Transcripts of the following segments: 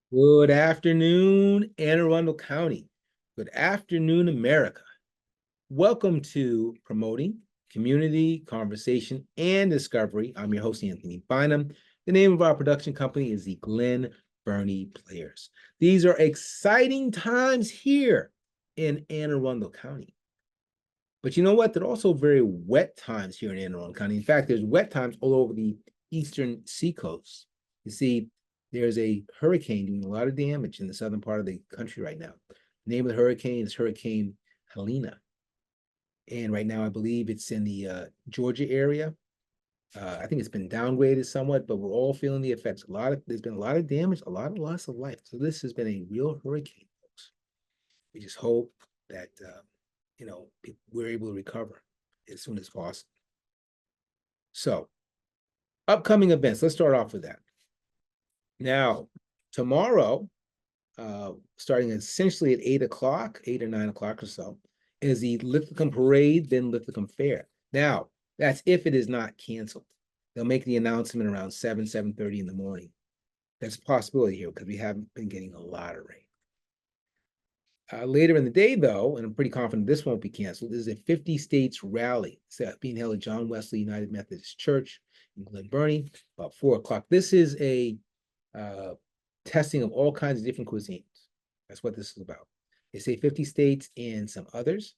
Good afternoon, Anne Arundel County. Good afternoon, America. Welcome to Promoting Community Conversation and Discovery. I'm your host, Anthony Bynum. The name of our production company is the Glen Burnie Players. These are exciting times here in Anne Arundel County. But you know what? They're also very wet times here in Anne Arundel County. In fact, there's wet times all over the eastern seacoast. You see, there's a hurricane doing a lot of damage in the southern part of the country right now. The name of the hurricane is Hurricane Helena. And right now, I believe it's in the Georgia area. I think it's been downgraded somewhat, but we're all feeling the effects. There's been a lot of damage, a lot of loss of life. So this has been a real hurricane, folks. We just hope that we're able to recover as soon as possible. So, upcoming events. Let's start off with that. Now, tomorrow, starting essentially at 8 o'clock, 8 or 9 o'clock or so, is the Lithicum Parade, then Lithicum Fair. Now, that's if it is not canceled. They'll make the announcement around 7:30 in the morning. That's a possibility here because we haven't been getting a lot of rain. Later in the day, though, and I'm pretty confident this won't be canceled, is a 50 states rally being held at John Wesley United Methodist Church in Glen Burnie, about 4 o'clock. This is a testing of all kinds of different cuisines. That's what this is about. They say 50 states and some others.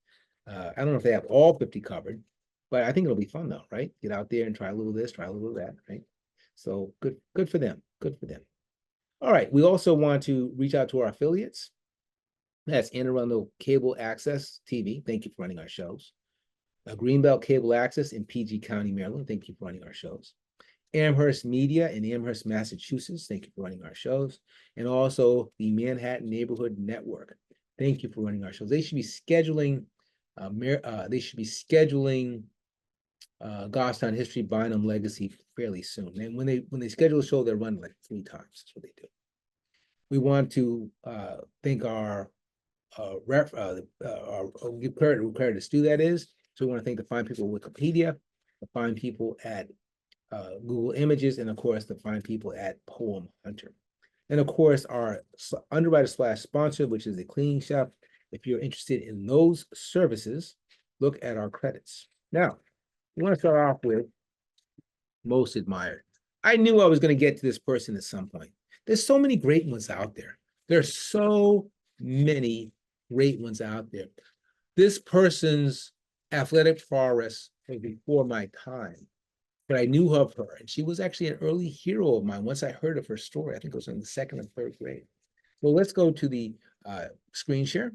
I don't know if they have all 50 covered, but I think it'll be fun though, right? Get out there and try a little of this, try a little of that, right? So good for them. Good for them. All right. We also want to reach out to our affiliates. That's Anne Arundel Cable Access TV. Thank you for running our shows. Greenbelt Cable Access in PG County, Maryland. Thank you for running our shows. Amherst Media in Amherst, Massachusetts. Thank you for running our shows. And also the Manhattan Neighborhood Network. Thank you for running our shows. They should be scheduling. Goffstown History, Bynum Legacy fairly soon. And when they schedule a show, they run like 3 times. That's what they do. We want to thank our give credit who credit is due, that is. So we want to thank the fine people at Wikipedia, the fine people at Google Images, and of course, the fine people at Poem Hunter. And of course, our underwriter / sponsor, which is the cleaning shop. If you're interested in those services, look at our credits. Now, we want to start off with most admired. I knew I was going to get to this person at some point. There's so many great ones out there. There's so many great ones out there. This person's athletic prowess was before my time, but I knew of her, and she was actually an early hero of mine once I heard of her story. I think it was in the 2nd or 3rd grade. Well, let's go to the screen share.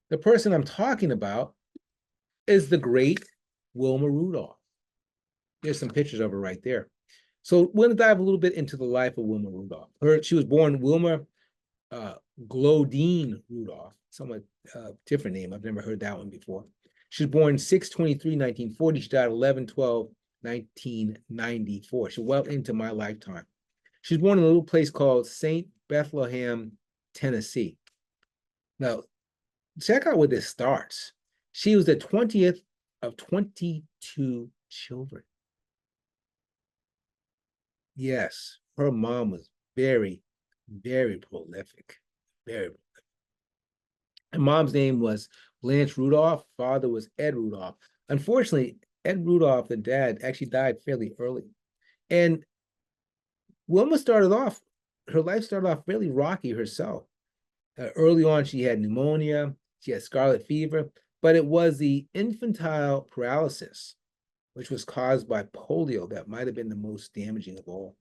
The person I'm talking about is the great Wilma Rudolph. There's some pictures of her right there. So we're going to dive a little bit into the life of Wilma Rudolph. She was born Wilma Glodine Rudolph, somewhat different name. I've never heard that one before. She was born 6/23/1940. She died 11/12/1994. She's well into my lifetime. She was born in a little place called St. Bethlehem, Tennessee. Now, check out where this starts. She was the 20th of 22 children. Yes, her mom was very, very prolific. Very prolific. Her mom's name was Blanche Rudolph. Father was Ed Rudolph. Unfortunately, Ed Rudolph, the dad, actually died fairly early. And Wilma her life started off fairly rocky herself. Early on, she had pneumonia, she had scarlet fever, but it was the infantile paralysis, which was caused by polio, that might have been the most damaging of all.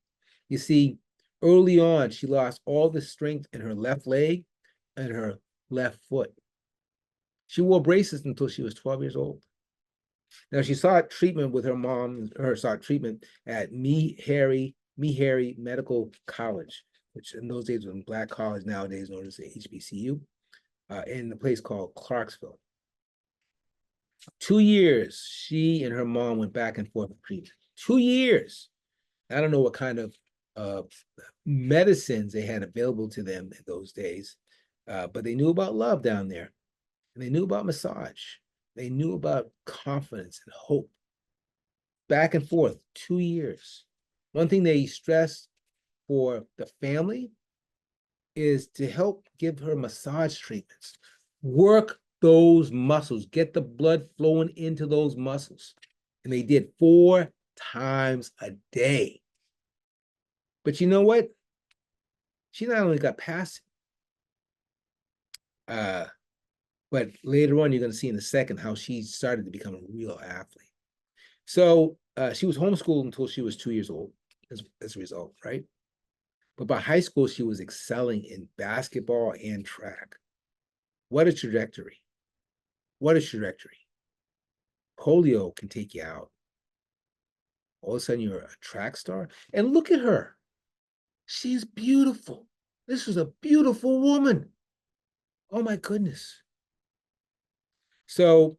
You see, early on, she lost all the strength in her left leg and her left foot. She wore braces until she was 12 years old. Now, she sought treatment with her mom, sought treatment at Meharry Medical College, which in those days was a Black college, nowadays known as the HBCU, in a place called Clarksville. 2 years, she and her mom went back and forth with treatment. 2 years. I don't know what kind of medicines they had available to them in those days, but they knew about love down there, and they knew about massage. They knew about confidence and hope. Back and forth, 2 years. One thing they stressed for the family is to help give her massage treatments, work those muscles, get the blood flowing into those muscles. And they did 4 times a day. But you know what? She not only got past it, but later on, you're going to see in a second how she started to become a real athlete. So she was homeschooled until she was 2 years old as a result, right? But by high school, she was excelling in basketball and track. What a trajectory. What a trajectory. Polio can take you out. All of a sudden, you're a track star. And look at her. She's beautiful. This is a beautiful woman. Oh, my goodness. So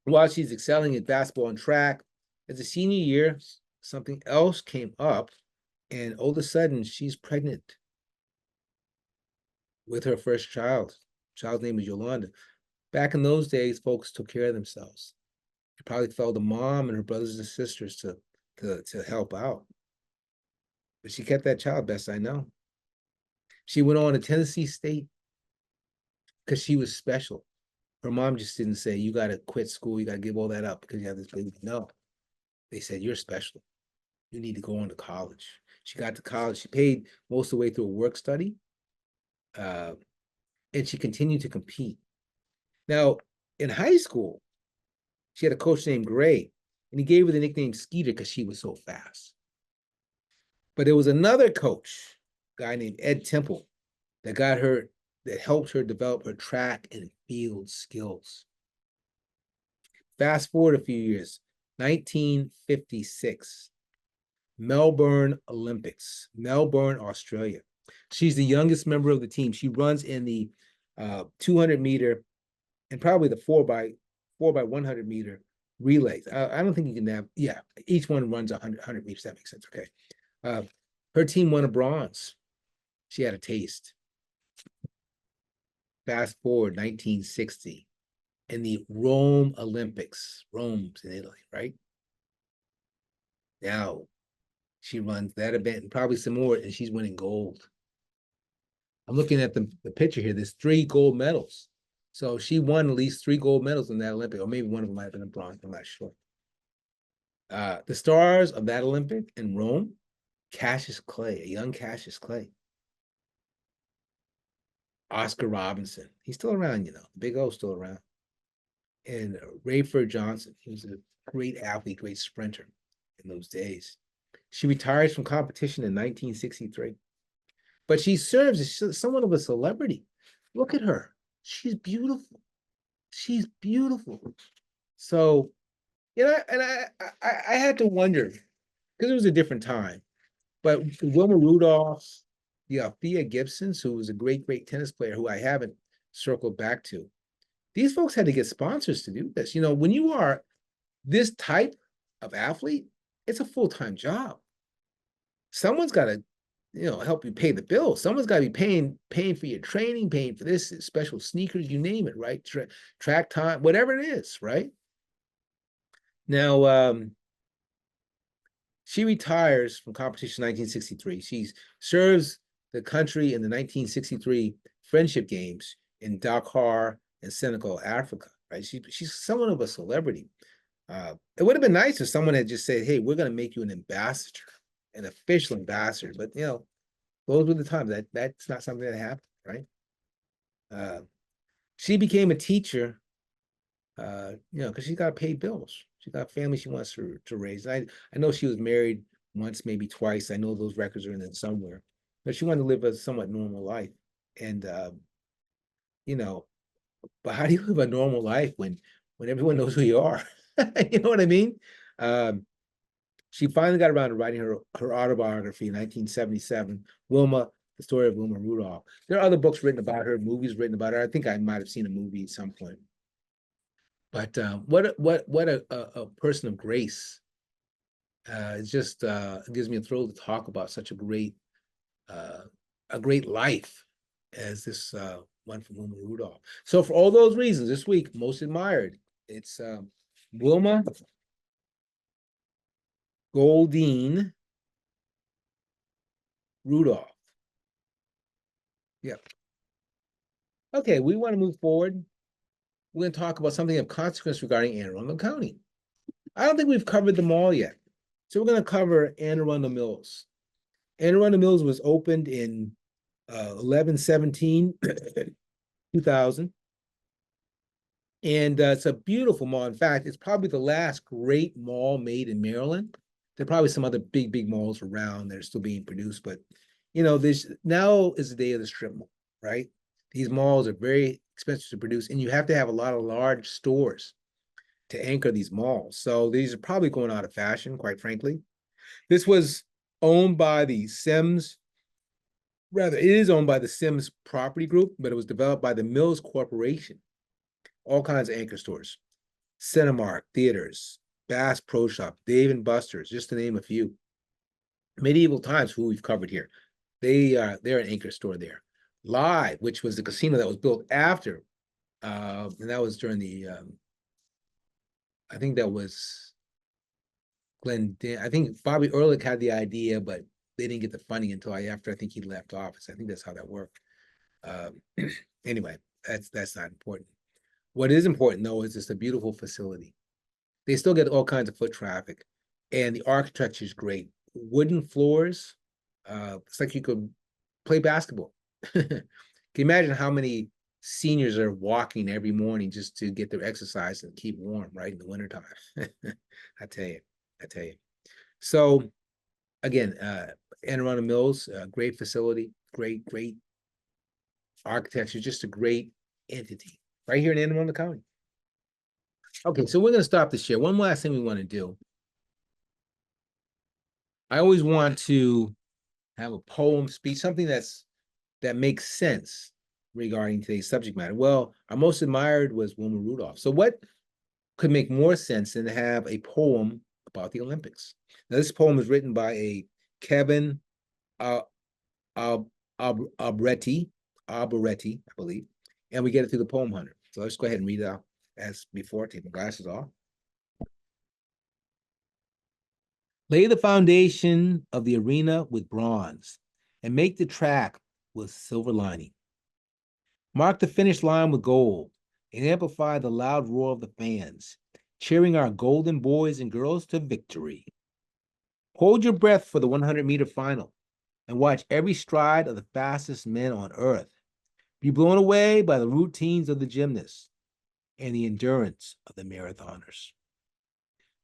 while she's excelling at basketball and track, as a senior year, something else came up, and all of a sudden, she's pregnant with her first child. Child's name is Yolanda. Back in those days, folks took care of themselves. They probably felt the mom and her brothers and sisters to help out. But she kept that child, best I know. She went on to Tennessee State because she was special. Her mom just didn't say, you got to quit school, you got to give all that up because you have this baby. No, they said, you're special. You need to go on to college. She got to college. She paid most of the way through a work study, and she continued to compete. Now, in high school, she had a coach named Gray, and he gave her the nickname Skeeter because she was so fast. But there was another coach, a guy named Ed Temple, that helped her develop her track and field skills. Fast forward a few years, 1956, Melbourne Olympics, Melbourne, Australia. She's the youngest member of the team. She runs in the 200 meter and probably the 4 by 100 meter relays. I don't think you can have, yeah, each one runs 100 meters. That makes sense. Okay. Her team won a bronze. She had a taste. Fast forward 1960 in the Rome Olympics. Rome's in Italy, right? Now she runs that event and probably some more, and she's winning gold. I'm looking at the picture here. There's 3 gold medals. So she won at least 3 gold medals in that Olympic, or maybe one of them might have been a bronze. I'm not sure. The stars of that Olympic in Rome, Cassius Clay, a young Cassius Clay. Oscar Robinson, he's still around, you know, Big O's still around. And Rayford Johnson, he was a great athlete, great sprinter in those days. She retires from competition in 1963, but she serves as somewhat of a celebrity. Look at her. She's beautiful. She's beautiful. So, you know, and I had to wonder, because it was a different time, but Wilma Rudolph, the Althea Gibsons, who was a great, great tennis player who I haven't circled back to, these folks had to get sponsors to do this. You know, when you are this type of athlete, it's a full-time job. Someone's got to, you know, help you pay the bill. Someone's got to be paying for your training, paying for this, special sneakers, you name it, right? Track time, whatever it is, right? Now, she retires from competition in 1963. She serves the country in the 1963 Friendship Games in Dakar and Senegal, Africa, right? She's somewhat of a celebrity. It would have been nice if someone had just said, hey, we're going to make you an ambassador, an official ambassador. But, you know, those were the times. That's not something that happened, right? She became a teacher, you know, because she's got to pay bills. She's got a family she wants to raise. I know she was married once, maybe twice. I know those records are in there somewhere. But she wanted to live a somewhat normal life. And, you know, but how do you live a normal life when everyone knows who you are? You know what I mean? She finally got around to writing her autobiography in 1977, Wilma, the story of Wilma Rudolph. There are other books written about her, movies written about her. I think I might have seen a movie at some point. But what a person of grace. It just gives me a thrill to talk about such a great life as this one from Wilma Rudolph. So for all those reasons, this week, most admired, it's Wilma Goldine Rudolph. Yep. Okay, we want to move forward. We're going to talk about something of consequence regarding Anne Arundel County. I don't think we've covered them all yet. So we're going to cover Anne Arundel Mills. Anne Arundel Mills was opened in 11/17, 2000. And it's a beautiful mall. In fact, it's probably the last great mall made in Maryland. There are probably some other big malls around that are still being produced, but this now is the day of the strip mall, right? These malls are very expensive to produce, and you have to have a lot of large stores to anchor these malls. So these are probably going out of fashion, quite frankly. This was owned by the Sims, rather, it is owned by the Sims Property Group, but it was developed by the Mills Corporation. All kinds of anchor stores, Cinemark, theaters, Bass Pro Shop, Dave and Buster's, just to name a few. Medieval Times, who we've covered here, they're an anchor store there. Live, which was the casino that was built after, and that was during the, I think that was I think Bobby Ehrlich had the idea, but they didn't get the funding until after I think he left office. I think that's how that worked. Anyway, that's not important. What is important, though, is it's a beautiful facility. They still get all kinds of foot traffic, and the architecture is great. Wooden floors, it's like you could play basketball. Can you imagine how many seniors are walking every morning just to get their exercise and keep warm, right, in the wintertime? I tell you. So, again, Anne Arundel Mills, great facility, great architecture, just a great entity right here in Anne Arundel County. Okay, so we're going to stop the share. One last thing we want to do. I always want to have a poem, speech, something that makes sense regarding today's subject matter. Well, our most admired was Wilma Rudolph. So what could make more sense than to have a poem about the Olympics? Now, this poem is written by a Kevin Abretti, I believe, and we get it through the Poem Hunter. So let's go ahead and read it out as before. Take my glasses off. Lay the foundation of the arena with bronze and make the track with silver lining. Mark the finish line with gold and amplify the loud roar of the fans, cheering our golden boys and girls to victory. Hold your breath for the 100-meter final and watch every stride of the fastest men on earth. Be blown away by the routines of the gymnasts and the endurance of the marathoners.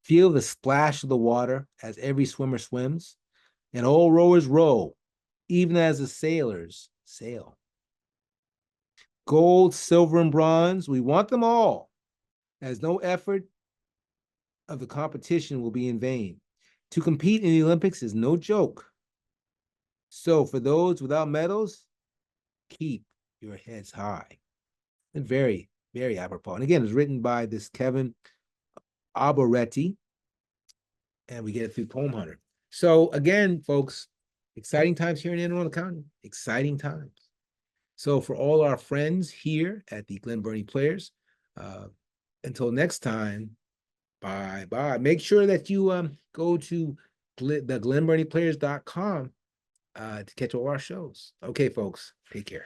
Feel the splash of the water as every swimmer swims, and all rowers row, even as the sailors sail. Gold, silver, and bronze, we want them all, as no effort of the competition will be in vain. To compete in the Olympics is no joke. So for those without medals, keep your heads high. And very apropos. And again, it's written by this Kevin Alboretti, and we get it through Poem Hunter. So again, folks, exciting times here in Anne Arundel County. Exciting times. So for all our friends here at the Glen Burnie Players, until next time, bye. Make sure that you go to the glenburnieplayers.com to catch all our shows. Okay, folks, take care.